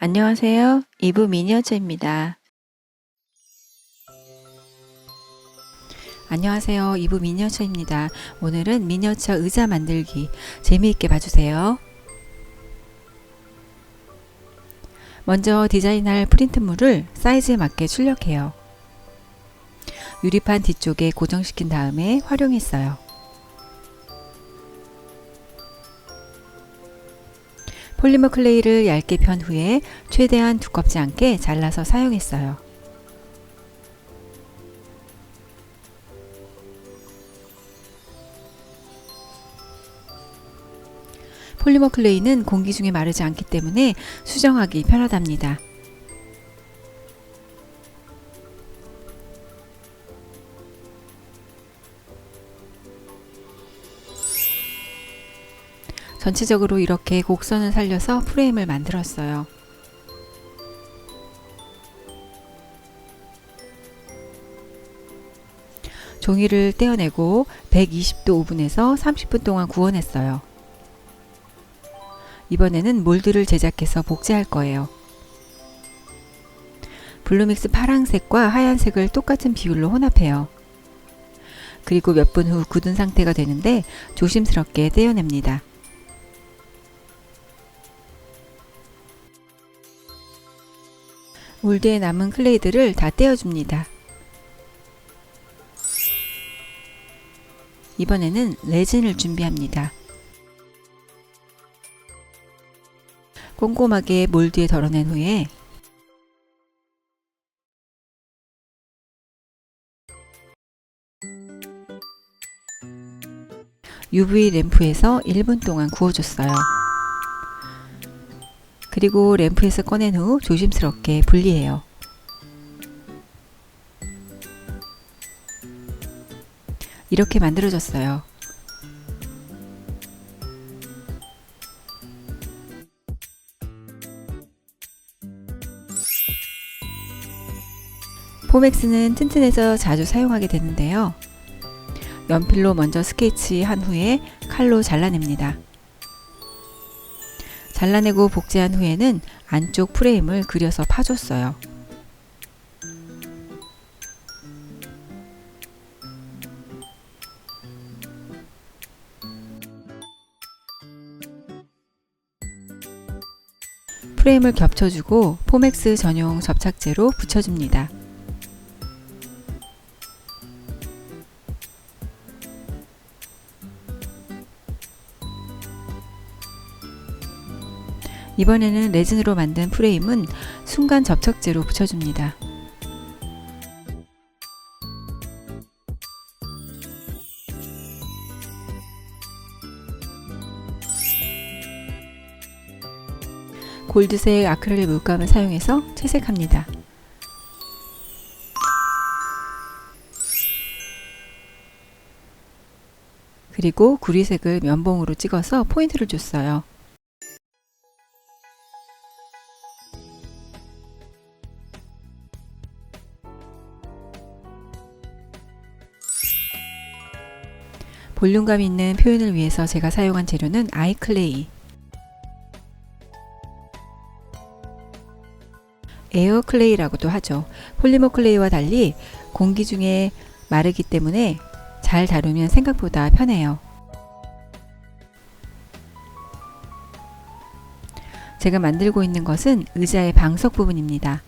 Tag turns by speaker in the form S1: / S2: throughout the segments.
S1: 안녕하세요. 이브 미니어처입니다. 안녕하세요. 이브 미니어처입니다. 오늘은 미니어처 의자 만들기 재미있게 봐주세요. 먼저 디자인할 프린트물을 사이즈에 맞게 출력해요. 유리판 뒤쪽에 고정시킨 다음에 활용했어요. 폴리머 클레이를 얇게 편 후에 최대한 두껍지 않게 잘라서 사용했어요. 폴리머 클레이는 공기 중에 마르지 않기 때문에 수정하기 편하답니다. 전체적으로 이렇게 곡선을 살려서 프레임을 만들었어요. 종이를 떼어내고 120도 오븐에서 30분 동안 구워냈어요. 이번에는 몰드를 제작해서 복제할 거예요. 블루믹스 파란색과 하얀색을 똑같은 비율로 혼합해요. 그리고 몇 분 후 굳은 상태가 되는데 조심스럽게 떼어냅니다. 몰드에 남은 클레이들을 다 떼어줍니다. 이번에는 레진을 준비합니다. 꼼꼼하게 몰드에 덜어낸 후에 UV 램프에서 1분 동안 구워줬어요. 그리고 램프에서 꺼낸 후 조심스럽게 분리해요. 이렇게 만들어졌어요. 포맥스는 튼튼해서 자주 사용하게 되는데요. 연필로 먼저 스케치한 후에 칼로 잘라냅니다. 잘라내고 복제한 후에는 안쪽 프레임을 그려서 파줬어요. 프레임을 겹쳐주고 포맥스 전용 접착제로 붙여줍니다. 이번에는 레진으로 만든 프레임은 순간 접착제로 붙여줍니다. 골드색 아크릴릭 물감을 사용해서 채색합니다. 그리고 구리색을 면봉으로 찍어서 포인트를 줬어요. 볼륨감 있는 표현을 위해서 제가 사용한 재료는 아이클레이, 에어클레이라고도 하죠. 폴리머 클레이와 달리 공기 중에 마르기 때문에 잘 다루면 생각보다 편해요. 제가 만들고 있는 것은 의자의 방석 부분입니다.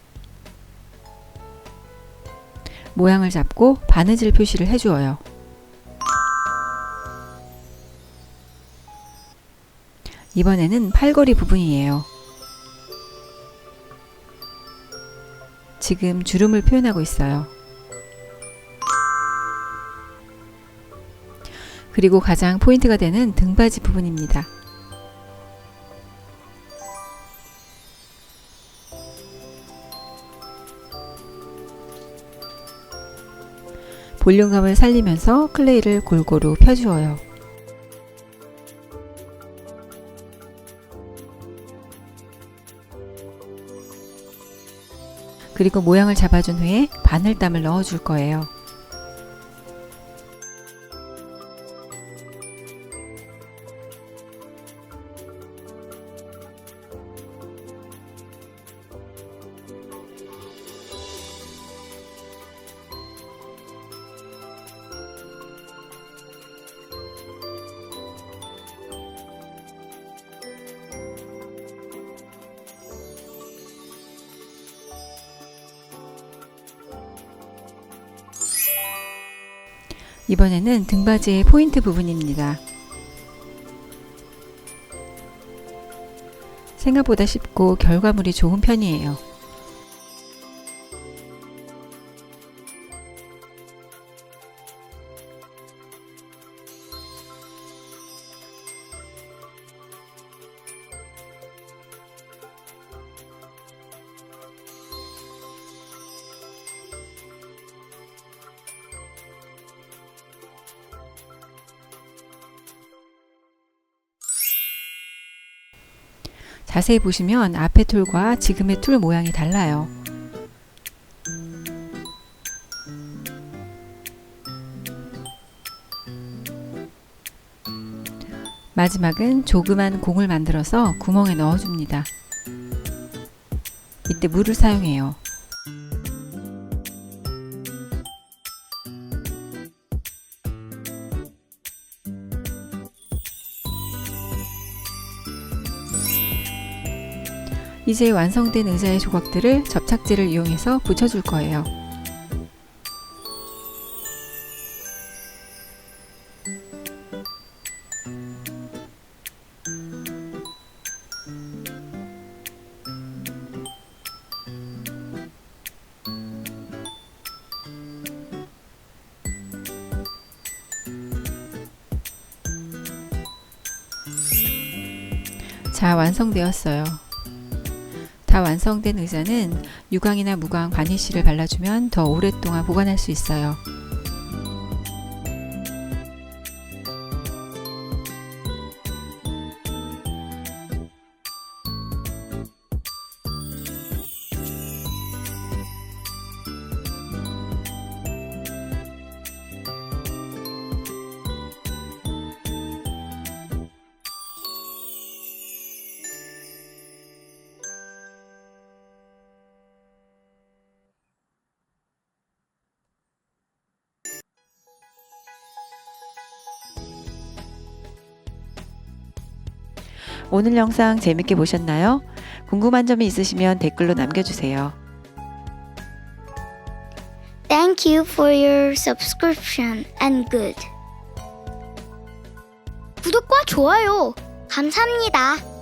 S1: 모양을 잡고 바느질 표시를 해주어요. 이번에는 팔걸이 부분이에요. 지금 주름을 표현하고 있어요. 그리고 가장 포인트가 되는 등받이 부분입니다. 볼륨감을 살리면서 클레이를 골고루 펴주어요. 그리고 모양을 잡아준 후에 바늘땀을 넣어줄 거예요. 이번에는 등받이의 포인트 부분입니다. 생각보다 쉽고 결과물이 좋은 편이에요. 자세히 보시면 앞의 툴과 지금의 툴 모양이 달라요. 마지막은 조그만 공을 만들어서 구멍에 넣어줍니다. 이때 물을 사용해요. 이제 완성된 의자의 조각들을 접착제를 이용해서 붙여줄 거예요. 자, 완성되었어요. 다 완성된 의자는 유광이나 무광 바니쉬를 발라주면 더 오랫동안 보관할 수 있어요. 오늘 영상 재밌게 보셨나요? 궁금한 점이 있으시면 댓글로 남겨주세요.
S2: Thank you for your subscription and good. 구독과 좋아요 감사합니다.